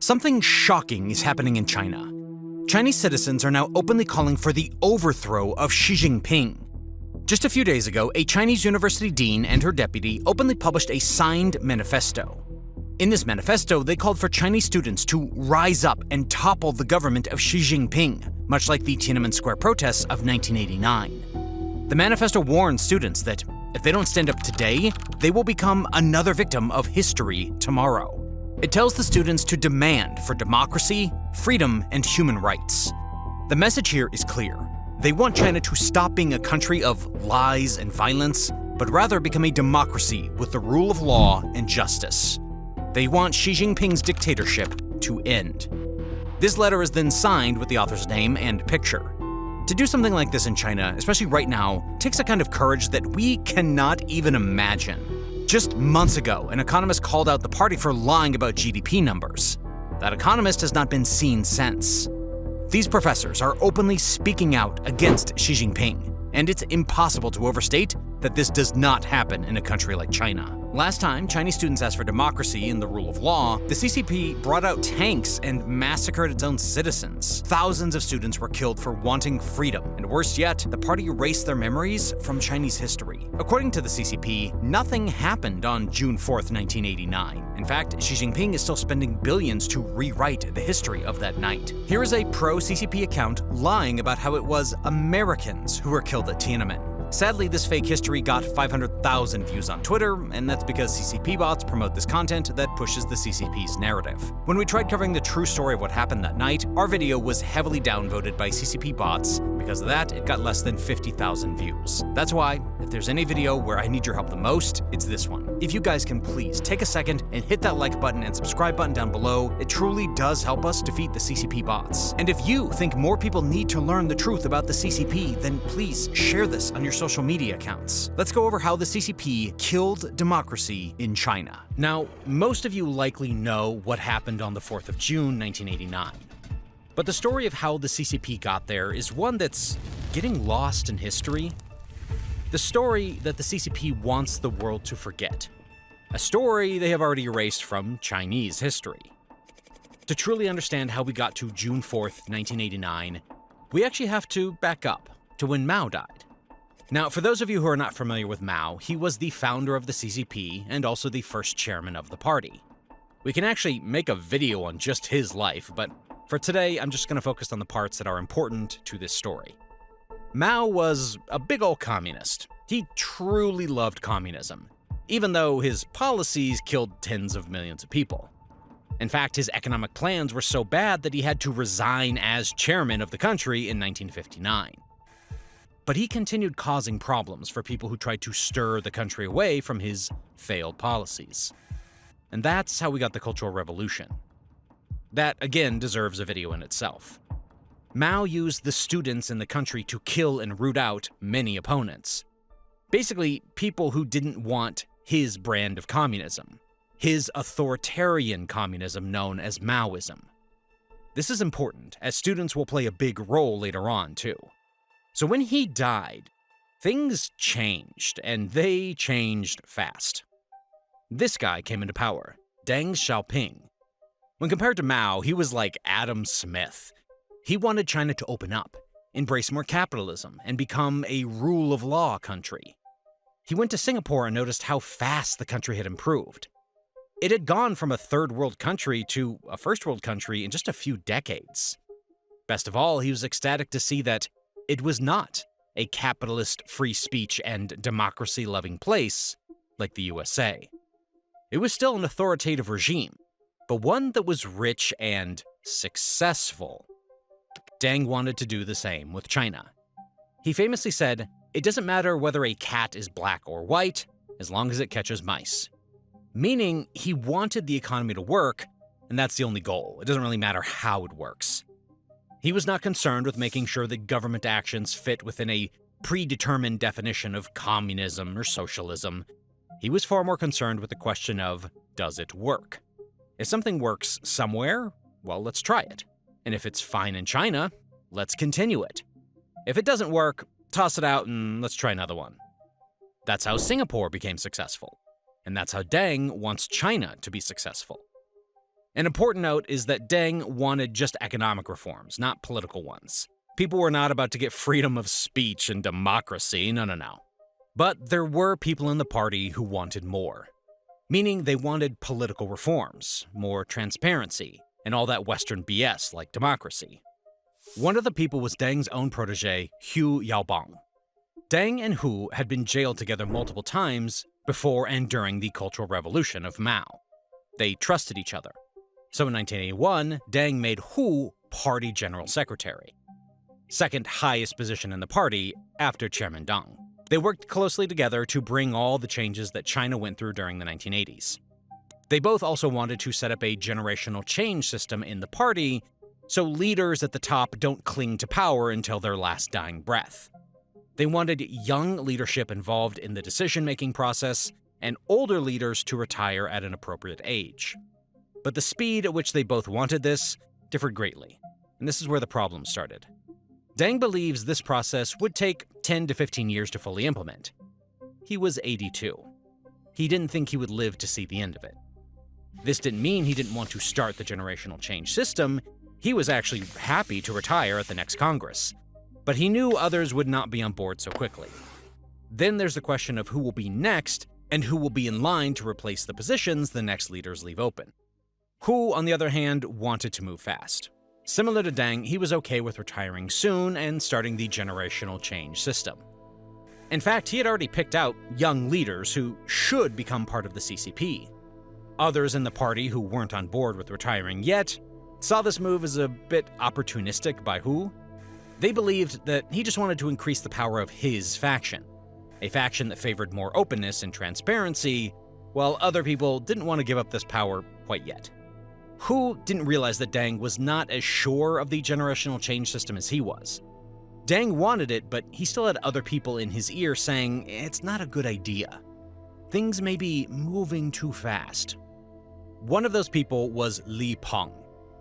Something shocking is happening in China. Chinese citizens are now openly calling for the overthrow of Xi Jinping. Just a few days ago, a Chinese university dean and her deputy openly published a signed manifesto. In this manifesto, they called for Chinese students to rise up and topple the government of Xi Jinping, much like the Tiananmen Square protests of 1989. The manifesto warns students that if they don't stand up today, they will become another victim of history tomorrow. It tells the students to demand for democracy, freedom, and human rights. The message here is clear. They want China to stop being a country of lies and violence, but rather become a democracy with the rule of law and justice. They want Xi Jinping's dictatorship to end. This letter is then signed with the author's name and picture. To do something like this in China, especially right now, takes a kind of courage that we cannot even imagine. Just months ago, an economist called out the party for lying about GDP numbers. That economist has not been seen since. These professors are openly speaking out against Xi Jinping, and it's impossible to overstate that this does not happen in a country like China. Last time Chinese students asked for democracy and the rule of law, the CCP brought out tanks and massacred its own citizens. Thousands of students were killed for wanting freedom, and worse yet, the party erased their memories from Chinese history. According to the CCP, nothing happened on June 4th, 1989. In fact, Xi Jinping is still spending billions to rewrite the history of that night. Here is a pro-CCP account lying about how it was Americans who were killed at Tiananmen. Sadly, this fake history got 500,000 views on Twitter, and that's because CCP bots promote this content that pushes the CCP's narrative. When we tried covering the true story of what happened that night, our video was heavily downvoted by CCP bots. Because of that, it got less than 50,000 views. That's why, if there's any video where I need your help the most, it's this one. If you guys can please take a second and hit that like button and subscribe button down below, it truly does help us defeat the CCP bots. And if you think more people need to learn the truth about the CCP, then please share this on your social media accounts. Let's go over how the CCP killed democracy in China. Now, most of you likely know what happened on the 4th of June, 1989. But the story of how the CCP got there is one that's getting lost in history. The story that the CCP wants the world to forget. A story they have already erased from Chinese history. To truly understand how we got to June 4th, 1989, we actually have to back up to when Mao died. Now, for those of you who are not familiar with Mao, he was the founder of the CCP and also the first chairman of the party. We can actually make a video on just his life, but for today, I'm just going to focus on the parts that are important to this story. Mao was a big ol' communist. He truly loved communism, even though his policies killed tens of millions of people. In fact, his economic plans were so bad that he had to resign as chairman of the country in 1959. But he continued causing problems for people who tried to stir the country away from his failed policies. And that's how we got the Cultural Revolution. That, again, deserves a video in itself. Mao used the students in the country to kill and root out many opponents. Basically, people who didn't want his brand of communism, his authoritarian communism known as Maoism. This is important, as students will play a big role later on, too. So when he died, things changed, and they changed fast. This guy came into power, Deng Xiaoping. When compared to Mao, he was like Adam Smith. He wanted China to open up, embrace more capitalism, and become a rule of law country. He went to Singapore and noticed how fast the country had improved. It had gone from a third world country to a first world country in just a few decades. Best of all, he was ecstatic to see that it was not a capitalist, free speech, and democracy-loving place like the USA. It was still an authoritative regime, but one that was rich and successful. Deng wanted to do the same with China. He famously said, "It doesn't matter whether a cat is black or white, as long as it catches mice." Meaning, he wanted the economy to work, and that's the only goal. It doesn't really matter how it works. He was not concerned with making sure that government actions fit within a predetermined definition of communism or socialism. He was far more concerned with the question of, does it work? If something works somewhere, well, let's try it. And if it's fine in China, let's continue it. If it doesn't work, toss it out and let's try another one. That's how Singapore became successful. And that's how Deng wants China to be successful. An important note is that Deng wanted just economic reforms, not political ones. People were not about to get freedom of speech and democracy, no. But there were people in the party who wanted more. Meaning they wanted political reforms, more transparency, and all that Western BS like democracy. One of the people was Deng's own protege, Hu Yaobang. Deng and Hu had been jailed together multiple times before and during the Cultural Revolution of Mao. They trusted each other. So in 1981, Deng made Hu party general secretary, second highest position in the party after Chairman Deng. They worked closely together to bring all the changes that China went through during the 1980s. They both also wanted to set up a generational change system in the party so leaders at the top don't cling to power until their last dying breath. They wanted young leadership involved in the decision-making process and older leaders to retire at an appropriate age. But the speed at which they both wanted this differed greatly, and this is where the problem started. Deng believes this process would take 10 to 15 years to fully implement. He was 82. He didn't think he would live to see the end of it. This didn't mean he didn't want to start the generational change system. He was actually happy to retire at the next Congress. But he knew others would not be on board so quickly. Then there's the question of who will be next and who will be in line to replace the positions the next leaders leave open. Hu, on the other hand, wanted to move fast. Similar to Deng, he was okay with retiring soon and starting the generational change system. In fact, he had already picked out young leaders who should become part of the CCP. Others in the party who weren't on board with retiring yet saw this move as a bit opportunistic by Hu. They believed that he just wanted to increase the power of his faction, a faction that favored more openness and transparency, while other people didn't want to give up this power quite yet. Hu didn't realize that Deng was not as sure of the generational change system as he was. Deng wanted it, but he still had other people in his ear saying it's not a good idea. Things may be moving too fast. One of those people was Li Peng,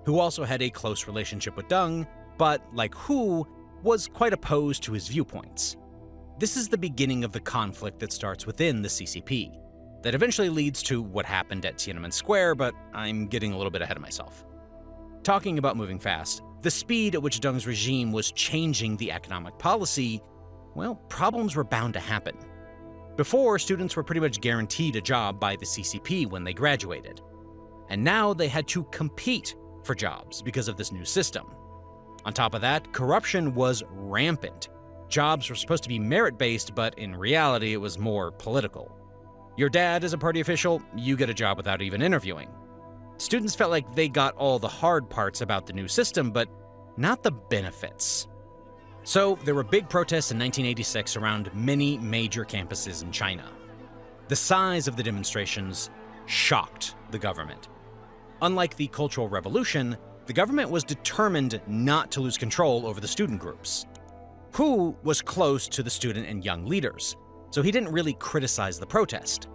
who also had a close relationship with Deng, but, like Hu, was quite opposed to his viewpoints. This is the beginning of the conflict that starts within the CCP, that eventually leads to what happened at Tiananmen Square, but I'm getting a little bit ahead of myself. Talking about moving fast, the speed at which Deng's regime was changing the economic policy, well, problems were bound to happen. Before, students were pretty much guaranteed a job by the CCP when they graduated. And now they had to compete for jobs because of this new system. On top of that, corruption was rampant. Jobs were supposed to be merit-based, but in reality, it was more political. Your dad is a party official, you get a job without even interviewing. Students felt like they got all the hard parts about the new system, but not the benefits. So there were big protests in 1986 around many major campuses in China. The size of the demonstrations shocked the government. Unlike the Cultural Revolution, the government was determined not to lose control over the student groups. Hu was close to the student and young leaders, so he didn't really criticize the protest.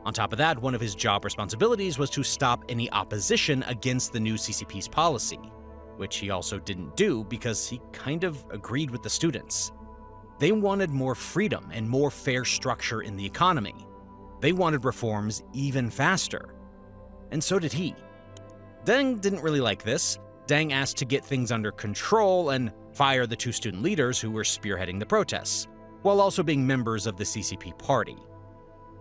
On top of that, one of his job responsibilities was to stop any opposition against the new CCP's policy, which he also didn't do because he kind of agreed with the students. They wanted more freedom and more fair structure in the economy. They wanted reforms even faster. And so did he. Deng didn't really like this. Deng asked to get things under control and fire the two student leaders who were spearheading the protests, while also being members of the CCP party.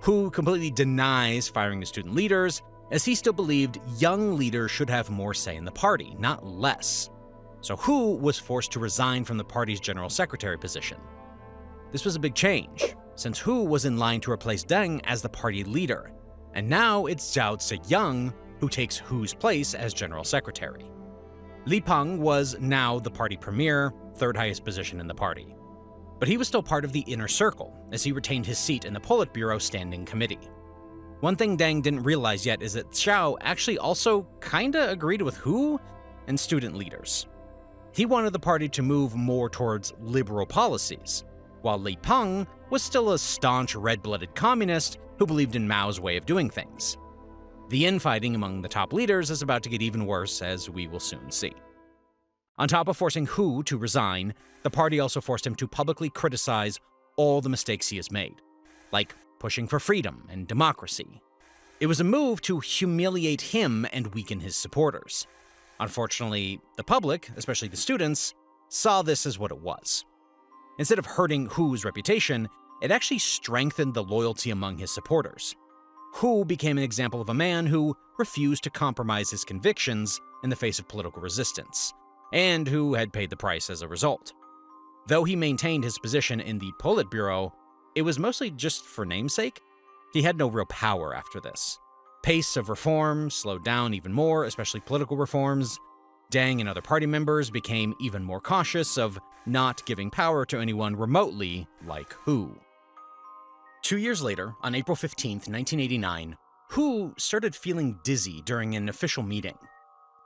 Hu completely denies firing the student leaders, as he still believed young leaders should have more say in the party, not less. So Hu was forced to resign from the party's general secretary position. This was a big change, since Hu was in line to replace Deng as the party leader, and now it's Zhao Ziyang who takes Hu's place as general secretary. Li Peng was now the party premier, third highest position in the party. But he was still part of the inner circle, as he retained his seat in the Politburo Standing Committee. One thing Deng didn't realize yet is that Zhao actually also kinda agreed with Hu and student leaders. He wanted the party to move more towards liberal policies, while Li Peng was still a staunch red-blooded communist who believed in Mao's way of doing things. The infighting among the top leaders is about to get even worse, as we will soon see. On top of forcing Hu to resign, the party also forced him to publicly criticize all the mistakes he has made, like pushing for freedom and democracy. It was a move to humiliate him and weaken his supporters. Unfortunately, the public, especially the students, saw this as what it was. Instead of hurting Hu's reputation, it actually strengthened the loyalty among his supporters. Hu became an example of a man who refused to compromise his convictions in the face of political resistance, and who had paid the price as a result. Though he maintained his position in the Politburo, it was mostly just for namesake. He had no real power after this. Pace of reform slowed down even more, especially political reforms. Deng and other party members became even more cautious of not giving power to anyone remotely like Hu. 2 years later, on April 15, 1989, Hu started feeling dizzy during an official meeting,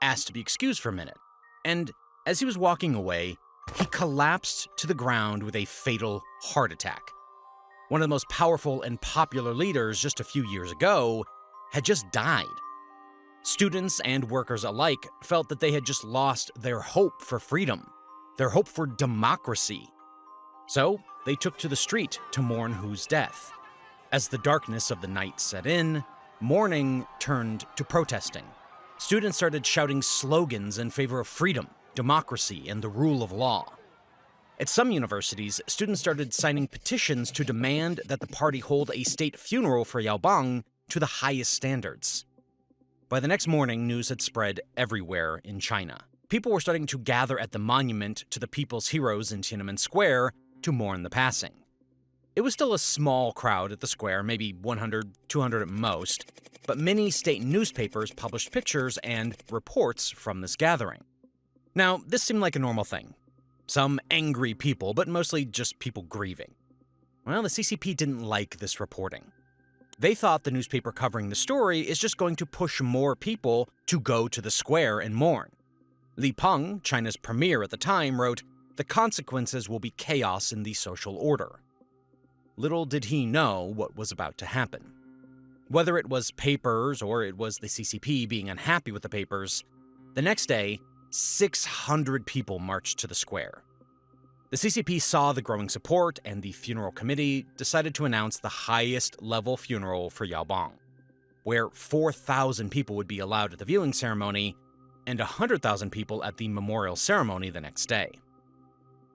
asked to be excused for a minute, and as he was walking away, he collapsed to the ground with a fatal heart attack. One of the most powerful and popular leaders just a few years ago had just died. Students and workers alike felt that they had just lost their hope for freedom, their hope for democracy. So they took to the street to mourn Hu's death. As the darkness of the night set in, mourning turned to protesting. Students started shouting slogans in favor of freedom, democracy, and the rule of law. At some universities, students started signing petitions to demand that the party hold a state funeral for Yaobang to the highest standards. By the next morning, news had spread everywhere in China. People were starting to gather at the monument to the people's heroes in Tiananmen Square to mourn the passing. It was still a small crowd at the square, maybe 100, 200 at most, but many state newspapers published pictures and reports from this gathering. Now, this seemed like a normal thing. Some angry people, but mostly just people grieving. Well, the CCP didn't like this reporting. They thought the newspaper covering the story is just going to push more people to go to the square and mourn. Li Peng, China's premier at the time, wrote, "The consequences will be chaos in the social order." Little did he know what was about to happen. Whether it was papers or it was the CCP being unhappy with the papers, the next day, 600 people marched to the square. The CCP saw the growing support, and the funeral committee decided to announce the highest-level funeral for Yaobang, where 4,000 people would be allowed at the viewing ceremony and 100,000 people at the memorial ceremony the next day.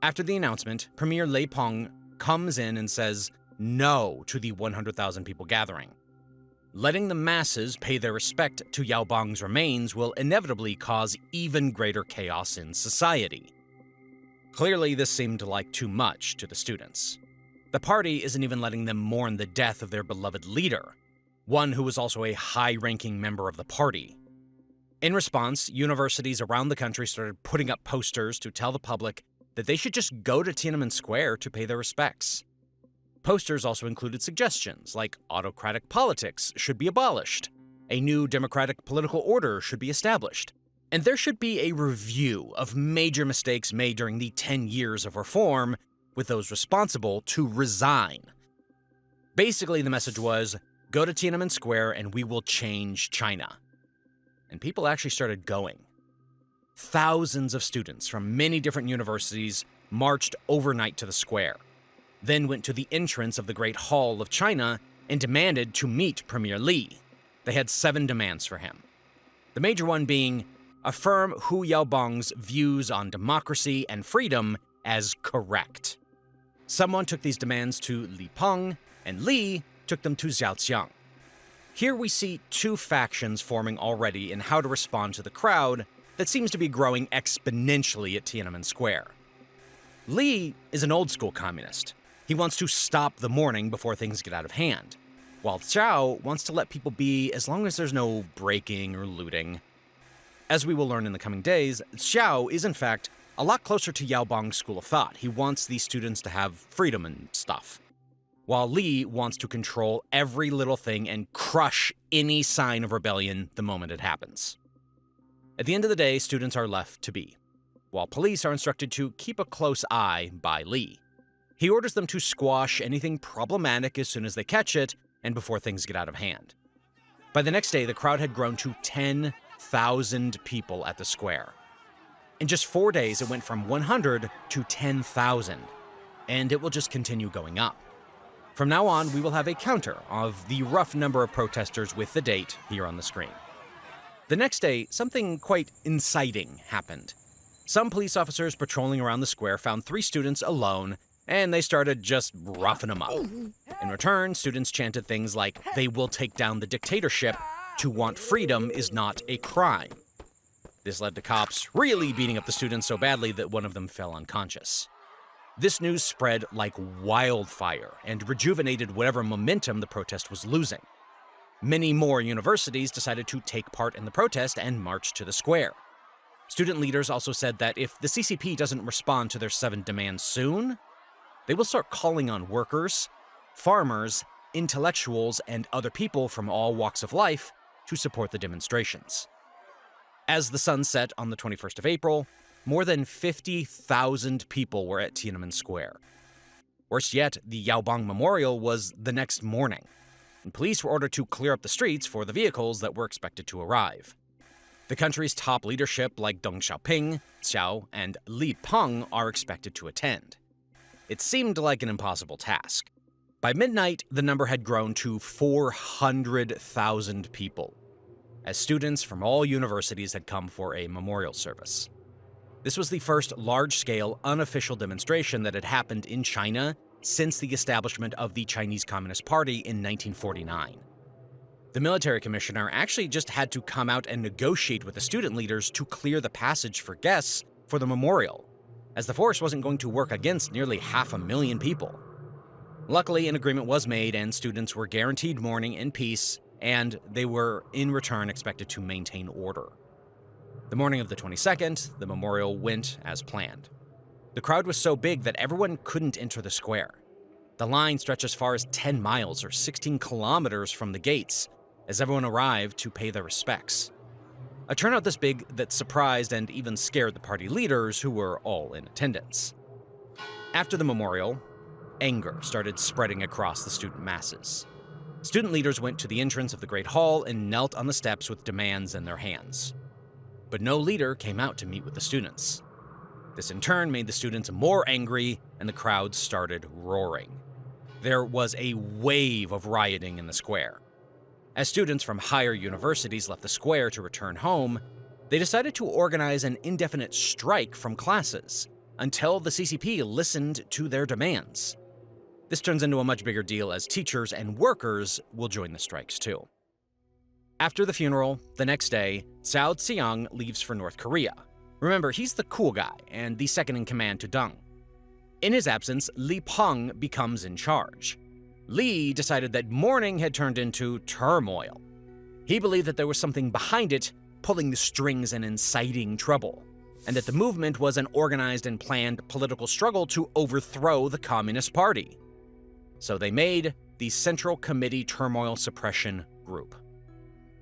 After the announcement, Premier Li Peng comes in and says no to the 100,000 people gathering. Letting the masses pay their respect to Yaobang's remains will inevitably cause even greater chaos in society. Clearly, this seemed like too much to the students. The party isn't even letting them mourn the death of their beloved leader, one who was also a high-ranking member of the party. In response, universities around the country started putting up posters to tell the public that they should just go to Tiananmen Square to pay their respects. Posters also included suggestions like autocratic politics should be abolished, a new democratic political order should be established, and there should be a review of major mistakes made during the 10 years of reform, with those responsible to resign. Basically, the message was, go to Tiananmen Square and we will change China. And people actually started going. Thousands of students from many different universities marched overnight to the square, then went to the entrance of the Great Hall of China and demanded to meet Premier Li. They had 7 demands for him. The major one being, affirm Hu Yaobang's views on democracy and freedom as correct. Someone took these demands to Li Peng, and Li took them to Zhaoqiang. Here we see 2 factions forming already in how to respond to the crowd that seems to be growing exponentially at Tiananmen Square. Li is an old-school communist. He wants to stop the mourning before things get out of hand, while Zhao wants to let people be as long as there's no breaking or looting. As we will learn in the coming days, Xiao is in fact a lot closer to Yaobang's school of thought. He wants these students to have freedom and stuff, while Li wants to control every little thing and crush any sign of rebellion the moment it happens. At the end of the day, students are left to be, while police are instructed to keep a close eye by Li. He orders them to squash anything problematic as soon as they catch it and before things get out of hand. By the next day, the crowd had grown to 10,000 people at the square. In just 4 days, it went from 100 to 10,000, and it will just continue going up. From now on, we will have a counter of the rough number of protesters with the date here on the screen. The next day, something quite inciting happened. Some police officers patrolling around the square found 3 students alone, and they started just roughing them up. In return, students chanted things like, "They will take down the dictatorship. To want freedom is not a crime." This led to cops really beating up the students so badly that one of them fell unconscious. This news spread like wildfire and rejuvenated whatever momentum the protest was losing. Many more universities decided to take part in the protest and march to the square. Student leaders also said that if the CCP doesn't respond to their 7 demands soon, they will start calling on workers, farmers, intellectuals, and other people from all walks of life to support the demonstrations. As the sun set on the 21st of April, more than 50,000 people were at Tiananmen Square. Worse yet, the Yaobang Memorial was the next morning, and police were ordered to clear up the streets for the vehicles that were expected to arrive. The country's top leadership like Deng Xiaoping, Xiao, and Li Peng are expected to attend. It seemed like an impossible task. By midnight, the number had grown to 400,000 people, as students from all universities had come for a memorial service. This was the first large-scale, unofficial demonstration that had happened in China since the establishment of the Chinese Communist Party in 1949. The military commissioner actually just had to come out and negotiate with the student leaders to clear the passage for guests for the memorial, as the force wasn't going to work against nearly 500,000 people. Luckily, an agreement was made and students were guaranteed mourning in peace, and they were in return expected to maintain order. The morning of the 22nd, the memorial went as planned. The crowd was so big that everyone couldn't enter the square. The line stretched as far as 10 miles or 16 kilometers from the gates, as everyone arrived to pay their respects. A turnout this big that surprised and even scared the party leaders, who were all in attendance. After the memorial, anger started spreading across the student masses. Student leaders went to the entrance of the Great Hall and knelt on the steps with demands in their hands. But no leader came out to meet with the students. This in turn made the students more angry, and the crowd started roaring. There was a wave of rioting in the square. As students from higher universities left the square to return home, they decided to organize an indefinite strike from classes until the CCP listened to their demands. This turns into a much bigger deal as teachers and workers will join the strikes too. After the funeral, the next day, Cao Xiang leaves for North Korea. Remember, he's the cool guy and the second-in-command to Deng. In his absence, Li Peng becomes in charge. Li decided that mourning had turned into turmoil. He believed that there was something behind it, pulling the strings and inciting trouble, and that the movement was an organized and planned political struggle to overthrow the Communist Party. So they made the Central Committee Turmoil Suppression Group.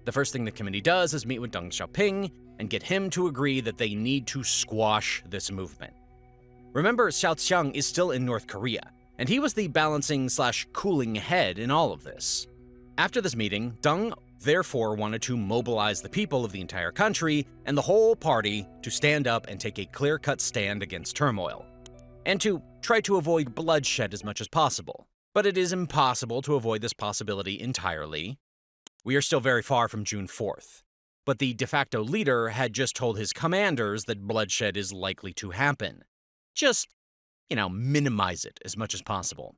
The first thing the committee does is meet with Deng Xiaoping and get him to agree that they need to squash this movement. Remember, Xiao Qiang is still in North Korea, and he was the balancing/cooling head in all of this. After this meeting, Deng therefore wanted to mobilize the people of the entire country and the whole party to stand up and take a clear-cut stand against turmoil, and to try to avoid bloodshed as much as possible. But it is impossible to avoid this possibility entirely. We are still very far from June 4th, but the de facto leader had just told his commanders that bloodshed is likely to happen. Just, minimize it as much as possible.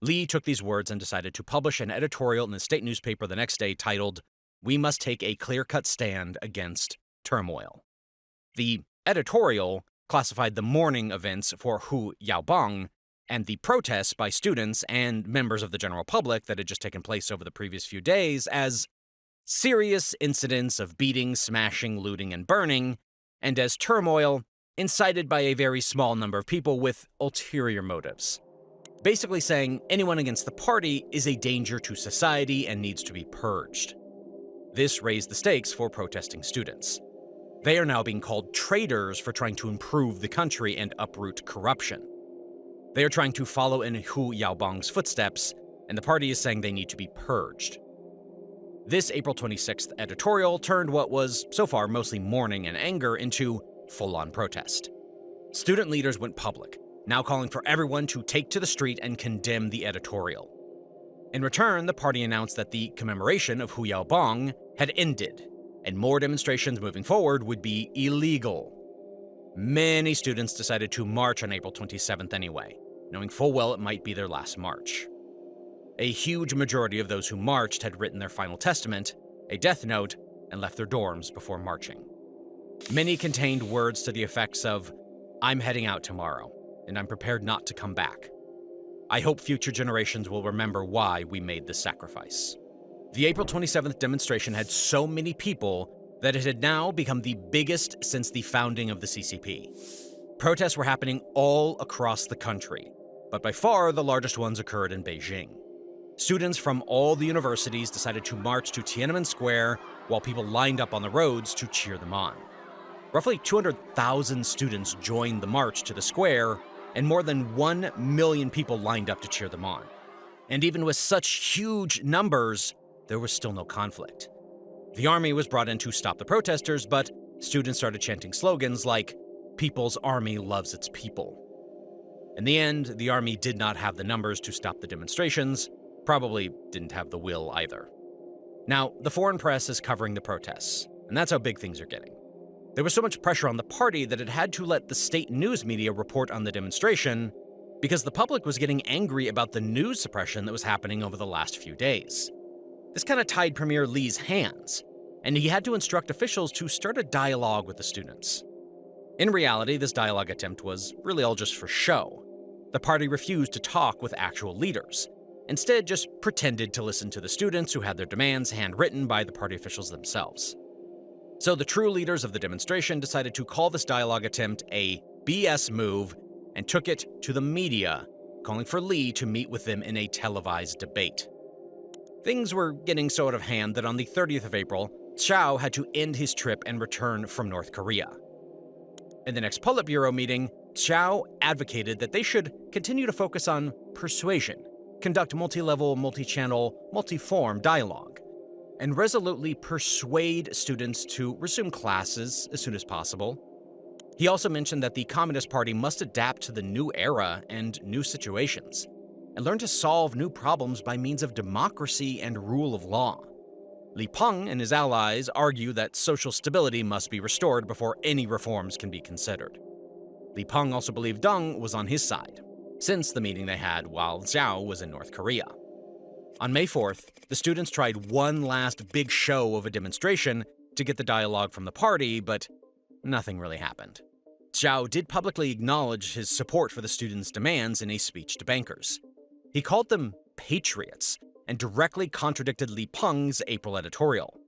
Li took these words and decided to publish an editorial in the state newspaper the next day titled, "We must take a clear-cut stand against turmoil." The editorial classified the mourning events for Hu Yaobang and the protests by students and members of the general public that had just taken place over the previous few days as serious incidents of beating, smashing, looting, and burning, and as turmoil incited by a very small number of people with ulterior motives. Basically saying anyone against the party is a danger to society and needs to be purged. This raised the stakes for protesting students. They are now being called traitors for trying to improve the country and uproot corruption. They are trying to follow in Hu Yaobang's footsteps, and the party is saying they need to be purged. This April 26th editorial turned what was, so far, mostly mourning and anger into full-on protest. Student leaders went public, now calling for everyone to take to the street and condemn the editorial. In return, the party announced that the commemoration of Hu Yaobang had ended, and more demonstrations moving forward would be illegal. Many students decided to march on April 27th anyway, knowing full well it might be their last march. A huge majority of those who marched had written their final testament, a death note, and left their dorms before marching. Many contained words to the effects of, "I'm heading out tomorrow, and I'm prepared not to come back. I hope future generations will remember why we made this sacrifice." The April 27th demonstration had so many people that it had now become the biggest since the founding of the CCP. Protests were happening all across the country, but by far the largest ones occurred in Beijing. Students from all the universities decided to march to Tiananmen Square while people lined up on the roads to cheer them on. Roughly 200,000 students joined the march to the square, and more than 1 million people lined up to cheer them on. And even with such huge numbers, there was still no conflict. The army was brought in to stop the protesters, but students started chanting slogans like, "People's Army loves its people." In the end, the army did not have the numbers to stop the demonstrations, probably didn't have the will either. Now, the foreign press is covering the protests, and that's how big things are getting. There was so much pressure on the party that it had to let the state news media report on the demonstration because the public was getting angry about the news suppression that was happening over the last few days. This kind of tied Premier Li's hands, and he had to instruct officials to start a dialogue with the students. In reality, this dialogue attempt was really all just for show. The party refused to talk with actual leaders, instead just pretended to listen to the students who had their demands handwritten by the party officials themselves. So the true leaders of the demonstration decided to call this dialogue attempt a BS move and took it to the media, calling for Li to meet with them in a televised debate. Things were getting so out of hand that on the 30th of April, Zhao had to end his trip and return from North Korea. In the next Politburo meeting, Zhao advocated that they should continue to focus on persuasion, conduct multi-level, multi-channel, multi-form dialogue, and resolutely persuade students to resume classes as soon as possible. He also mentioned that the Communist Party must adapt to the new era and new situations, and learn to solve new problems by means of democracy and rule of law. Li Peng and his allies argue that social stability must be restored before any reforms can be considered. Li Peng also believed Deng was on his side, since the meeting they had while Zhao was in North Korea. On May 4th, the students tried one last big show of a demonstration to get the dialogue from the party, but nothing really happened. Zhao did publicly acknowledge his support for the students' demands in a speech to bankers. He called them patriots and directly contradicted Li Peng's April editorial.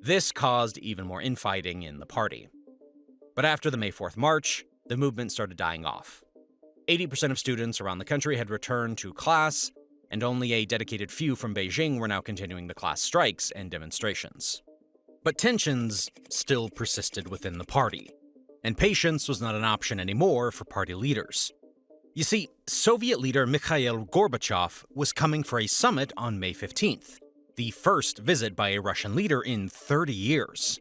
This caused even more infighting in the party. But after the May 4th march, the movement started dying off. 80% of students around the country had returned to class, and only a dedicated few from Beijing were now continuing the class strikes and demonstrations. But tensions still persisted within the party, and patience was not an option anymore for party leaders. You see, Soviet leader Mikhail Gorbachev was coming for a summit on May 15th, the first visit by a Russian leader in 30 years.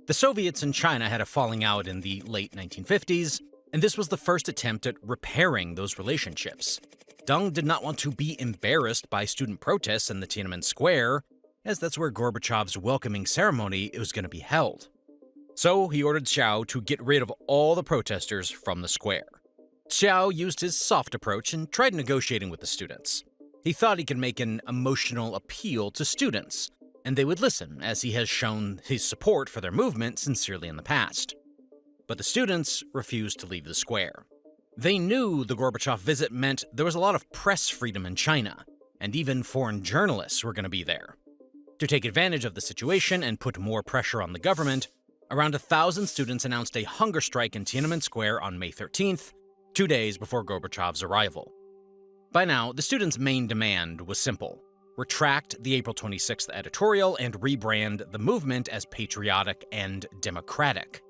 The Soviets and China had a falling out in the late 1950s, and this was the first attempt at repairing those relationships. Deng did not want to be embarrassed by student protests in the Tiananmen Square, as that's where Gorbachev's welcoming ceremony was going to be held. So he ordered Zhao to get rid of all the protesters from the square. Zhao used his soft approach and tried negotiating with the students. He thought he could make an emotional appeal to students, and they would listen, as he has shown his support for their movement sincerely in the past. But the students refused to leave the square. They knew the Gorbachev visit meant there was a lot of press freedom in China, and even foreign journalists were going to be there. To take advantage of the situation and put more pressure on the government, around 1,000 students announced a hunger strike in Tiananmen Square on May 13th, 2 days before Gorbachev's arrival. By now, the students' main demand was simple: retract the April 26th editorial and rebrand the movement as patriotic and democratic.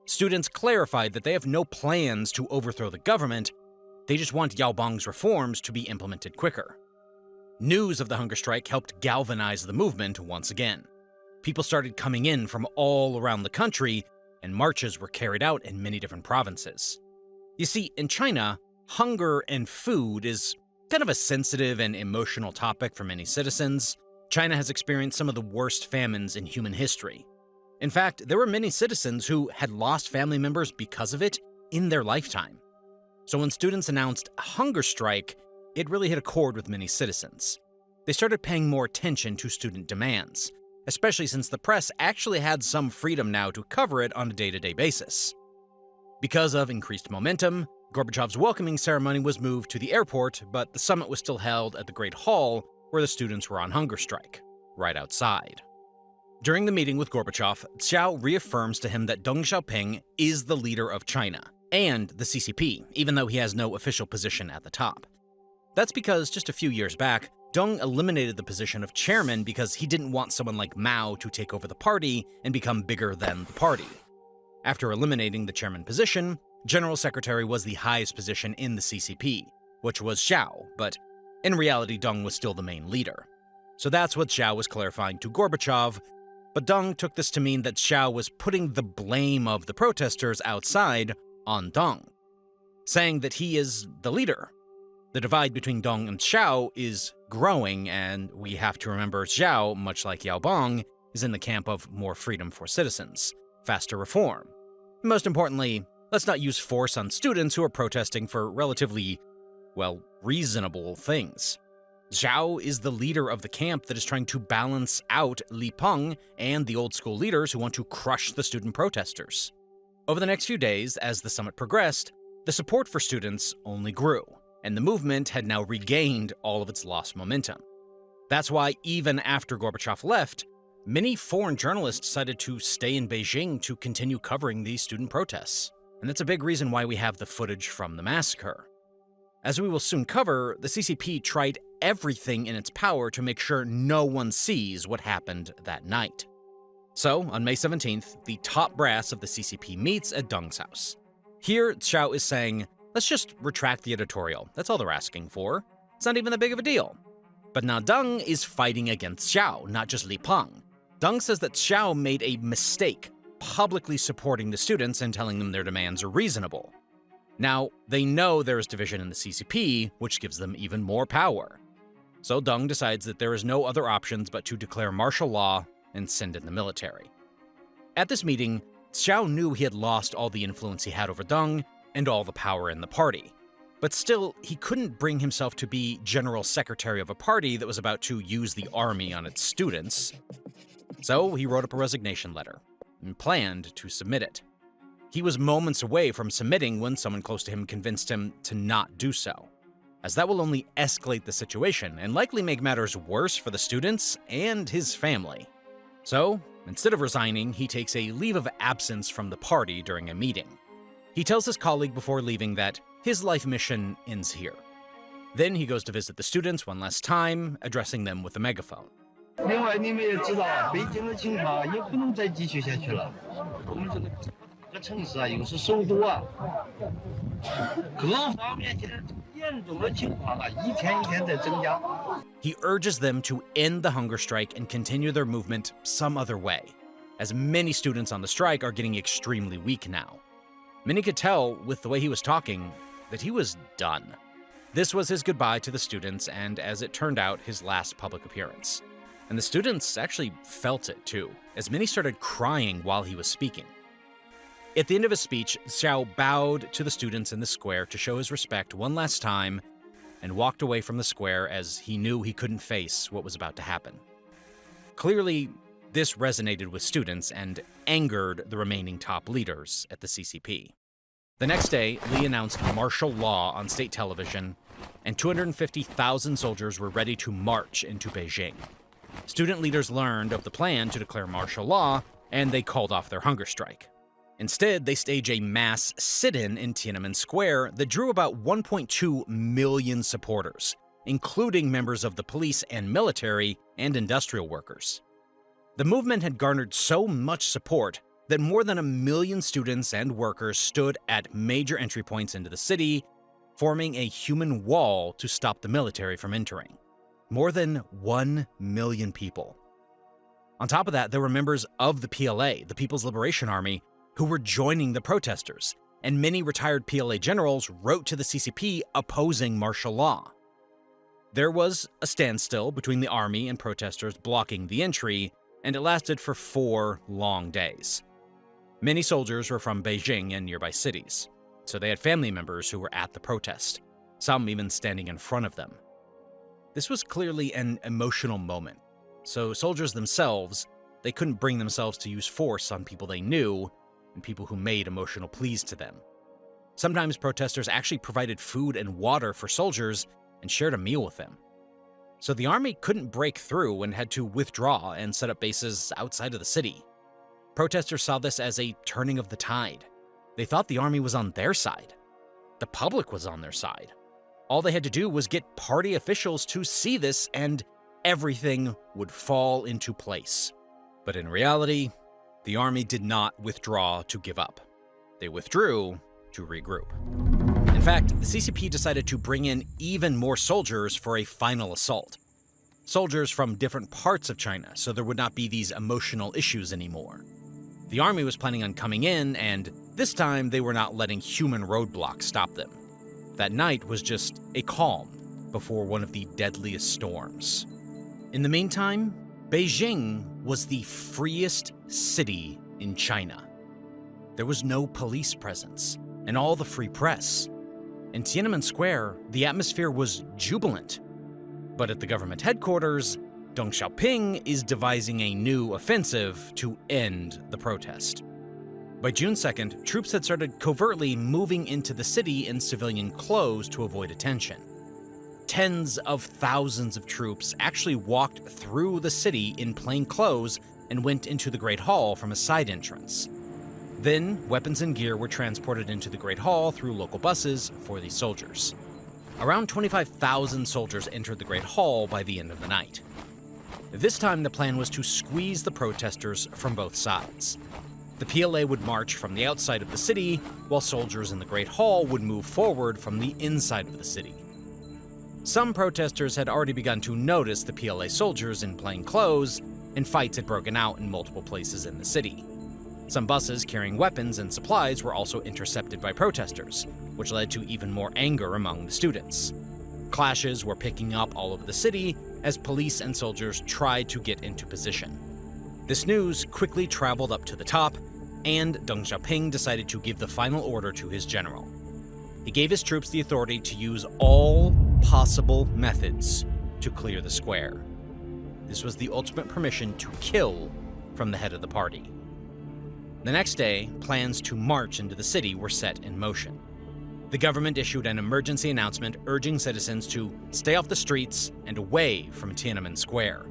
Students clarified that they have no plans to overthrow the government, they just want Yaobang's reforms to be implemented quicker. News of the hunger strike helped galvanize the movement once again. People started coming in from all around the country, and marches were carried out in many different provinces. You see, in China, Hunger and food is kind of a sensitive and emotional topic for many citizens. China has experienced some of the worst famines in human history. In fact, there were many citizens who had lost family members because of it in their lifetime. So when students announced a hunger strike, it really hit a chord with many citizens. They started paying more attention to student demands, especially since the press actually had some freedom now to cover it on a day-to-day basis. Because of increased momentum, Gorbachev's welcoming ceremony was moved to the airport, but the summit was still held at the Great Hall, where the students were on hunger strike, right outside. During the meeting with Gorbachev, Xiao reaffirms to him that Deng Xiaoping is the leader of China and the CCP, even though he has no official position at the top. That's because just a few years back, Deng eliminated the position of chairman because he didn't want someone like Mao to take over the party and become bigger than the party. After eliminating the chairman position, General Secretary was the highest position in the CCP, which was Xiao, but in reality Deng was still the main leader. So that's what Xiao was clarifying to Gorbachev, but Deng took this to mean that Xiao was putting the blame of the protesters outside on Deng, saying that he is the leader. The divide between Deng and Xiao is growing, and we have to remember Xiao, much like Yaobang, is in the camp of more freedom for citizens, faster reform. And most importantly, let's not use force on students who are protesting for relatively, well, reasonable things. Xiao is the leader of the camp that is trying to balance out Li Peng and the old-school leaders who want to crush the student protesters. Over the next few days, as the summit progressed, the support for students only grew, and the movement had now regained all of its lost momentum. That's why even after Gorbachev left, many foreign journalists decided to stay in Beijing to continue covering these student protests. And that's a big reason why we have the footage from the massacre. As we will soon cover, the CCP tried everything in its power to make sure no one sees what happened that night. So, on May 17th, the top brass of the CCP meets at Deng's house. Here, Xiao is saying, let's just retract the editorial. That's all they're asking for. It's not even that big of a deal. But now Deng is fighting against Xiao, not just Li Peng. Deng says that Xiao made a mistake publicly supporting the students and telling them their demands are reasonable. Now, they know there is division in the CCP, which gives them even more power. So Deng decides that there is no other options but to declare martial law and send in the military. At this meeting, Xiao knew he had lost all the influence he had over Deng and all the power in the party. But still, he couldn't bring himself to be general secretary of a party that was about to use the army on its students. So he wrote up a resignation letter and planned to submit it. He was moments away from submitting when someone close to him convinced him to not do so, as that will only escalate the situation and likely make matters worse for the students and his family. So, instead of resigning, he takes a leave of absence from the party during a meeting. He tells his colleague before leaving that his life mission ends here. Then he goes to visit the students one last time, addressing them with a megaphone. 另外，你们也知道，北京的情况也不能再继续下去了。我们这个城市啊，又是首都啊，各方面现在严重的情况啊，一天一天在增加。He urges them to end the hunger strike and continue their movement some other way, as many students on the strike are getting extremely weak now. Many could tell, with the way he was talking, that he was done. This was his goodbye to the students, and as it turned out, his last public appearance. And the students actually felt it too, as many started crying while he was speaking. At the end of his speech, Xiao bowed to the students in the square to show his respect one last time and walked away from the square as he knew he couldn't face what was about to happen. Clearly, this resonated with students and angered the remaining top leaders at the CCP. The next day, Li announced martial law on state television, and 250,000 soldiers were ready to march into Beijing. Student leaders learned of the plan to declare martial law, and they called off their hunger strike. Instead, they staged a mass sit-in in Tiananmen Square that drew about 1.2 million supporters, including members of the police and military and industrial workers. The movement had garnered so much support that more than 1 million students and workers stood at major entry points into the city, forming a human wall to stop the military from entering. More than 1 million people. On top of that, there were members of the PLA, the People's Liberation Army, who were joining the protesters, and many retired PLA generals wrote to the CCP opposing martial law. There was a standstill between the army and protesters blocking the entry, and it lasted for 4 long days. Many soldiers were from Beijing and nearby cities, so they had family members who were at the protest, some even standing in front of them. This was clearly an emotional moment, so soldiers themselves, they couldn't bring themselves to use force on people they knew and people who made emotional pleas to them. Sometimes protesters actually provided food and water for soldiers and shared a meal with them. So the army couldn't break through and had to withdraw and set up bases outside of the city. Protesters saw this as a turning of the tide. They thought the army was on their side. The public was on their side. All they had to do was get party officials to see this and everything would fall into place. But in reality, the army did not withdraw to give up. They withdrew to regroup. In fact, the CCP decided to bring in even more soldiers for a final assault. Soldiers from different parts of China, so there would not be these emotional issues anymore. The army was planning on coming in, and this time they were not letting human roadblocks stop them. That night was just a calm before one of the deadliest storms. In the meantime, Beijing was the freest city in China. There was no police presence, and all the free press. In Tiananmen Square, the atmosphere was jubilant. But at the government headquarters, Deng Xiaoping is devising a new offensive to end the protest. By June 2nd, troops had started covertly moving into the city in civilian clothes to avoid attention. Tens of thousands of troops actually walked through the city in plain clothes and went into the Great Hall from a side entrance. Then, weapons and gear were transported into the Great Hall through local buses for the soldiers. Around 25,000 soldiers entered the Great Hall by the end of the night. This time, the plan was to squeeze the protesters from both sides. The PLA would march from the outside of the city, while soldiers in the Great Hall would move forward from the inside of the city. Some protesters had already begun to notice the PLA soldiers in plain clothes, and fights had broken out in multiple places in the city. Some buses carrying weapons and supplies were also intercepted by protesters, which led to even more anger among the students. Clashes were picking up all over the city as police and soldiers tried to get into position. This news quickly traveled up to the top, and Deng Xiaoping decided to give the final order to his general. He gave his troops the authority to use all possible methods to clear the square. This was the ultimate permission to kill from the head of the party. The next day, plans to march into the city were set in motion. The government issued an emergency announcement urging citizens to stay off the streets and away from Tiananmen Square.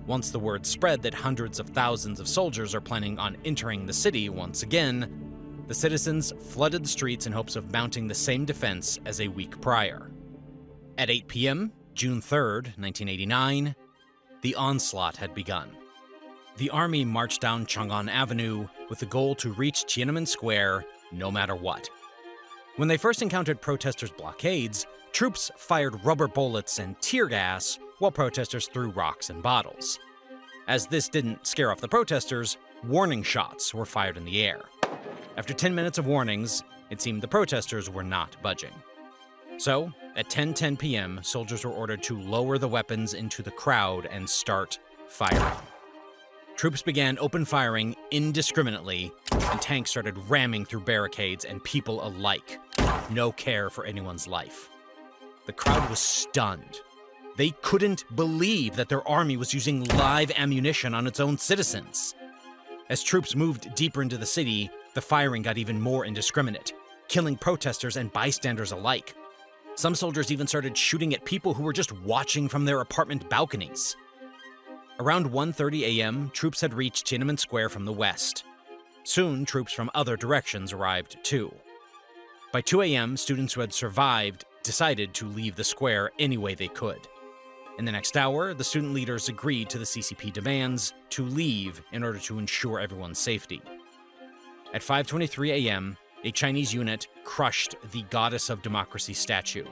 Once the word spread that hundreds of thousands of soldiers are planning on entering the city once again, the citizens flooded the streets in hopes of mounting the same defense as a week prior. At 8 p.m., June 3rd, 1989, the onslaught had begun. The army marched down Chang'an Avenue with the goal to reach Tiananmen Square no matter what. When they first encountered protesters' blockades, troops fired rubber bullets and tear gas while protesters threw rocks and bottles. As this didn't scare off the protesters, warning shots were fired in the air. After 10 minutes of warnings, it seemed the protesters were not budging. So, at 10:10 p.m., soldiers were ordered to lower the weapons into the crowd and start firing. Troops began open firing indiscriminately, and tanks started ramming through barricades and people alike, with no care for anyone's life. The crowd was stunned. They couldn't believe that their army was using live ammunition on its own citizens. As troops moved deeper into the city, the firing got even more indiscriminate, killing protesters and bystanders alike. Some soldiers even started shooting at people who were just watching from their apartment balconies. Around 1:30 a.m., troops had reached Tiananmen Square from the west. Soon, troops from other directions arrived too. By 2 a.m., students who had survived decided to leave the square any way they could. In the next hour, the student leaders agreed to the CCP demands to leave in order to ensure everyone's safety. At 5:23 a.m., a Chinese unit crushed the Goddess of Democracy statue,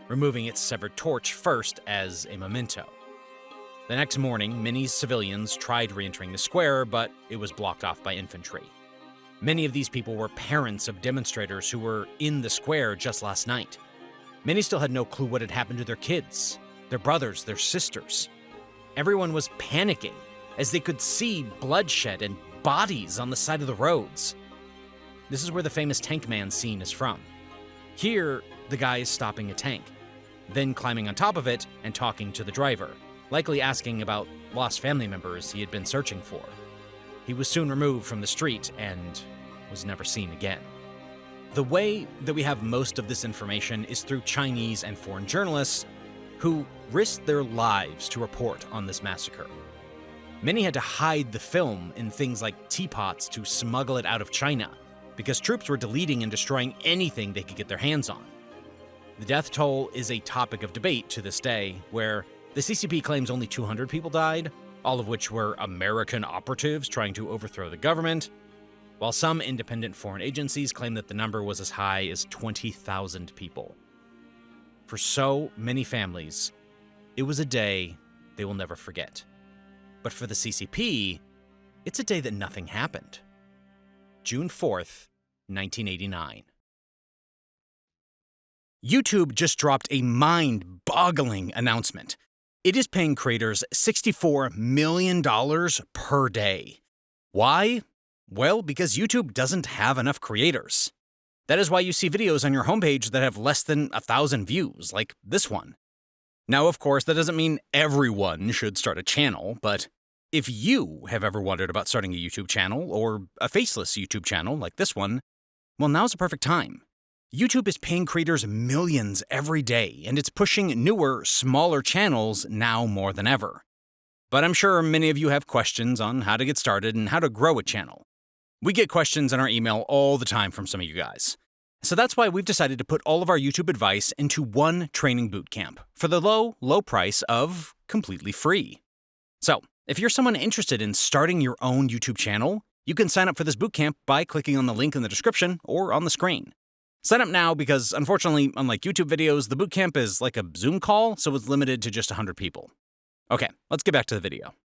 removing its severed torch first as a memento. The next morning, many civilians tried re-entering the square, but it was blocked off by infantry. Many of these people were parents of demonstrators who were in the square just last night. Many still had no clue what had happened to their kids, their brothers, their sisters. Everyone was panicking as they could see bloodshed and bodies on the side of the roads. This is where the famous tank man scene is from. Here, the guy is stopping a tank, then climbing on top of it and talking to the driver, likely asking about lost family members he had been searching for. He was soon removed from the street and was never seen again. The way that we have most of this information is through Chinese and foreign journalists who risked their lives to report on this massacre. Many had to hide the film in things like teapots to smuggle it out of China, because troops were deleting and destroying anything they could get their hands on. The death toll is a topic of debate to this day, where the CCP claims only 200 people died, all of which were American operatives trying to overthrow the government, while some independent foreign agencies claim that the number was as high as 20,000 people. For so many families, it was a day they will never forget. But for the CCP, it's a day that nothing happened. June 4th, 1989. YouTube just dropped a mind-boggling announcement. It is paying creators $64 million per day. Why? Well, because YouTube doesn't have enough creators. That is why you see videos on your homepage that have less than 1,000 views, like this one. Now, of course, that doesn't mean everyone should start a channel, but if you have ever wondered about starting a YouTube channel, or a faceless YouTube channel like this one, well, now's the perfect time. YouTube is paying creators millions every day, and it's pushing newer, smaller channels now more than ever. But I'm sure many of you have questions on how to get started and how to grow a channel. We get questions in our email all the time from some of you guys. So that's why we've decided to put all of our YouTube advice into one training bootcamp for the low, low price of completely free. So, if you're someone interested in starting your own YouTube channel, you can sign up for this bootcamp by clicking on the link in the description or on the screen. Sign up now because, unfortunately, unlike YouTube videos, the bootcamp is like a Zoom call, so it's limited to just 100 people. Okay, let's get back to the video.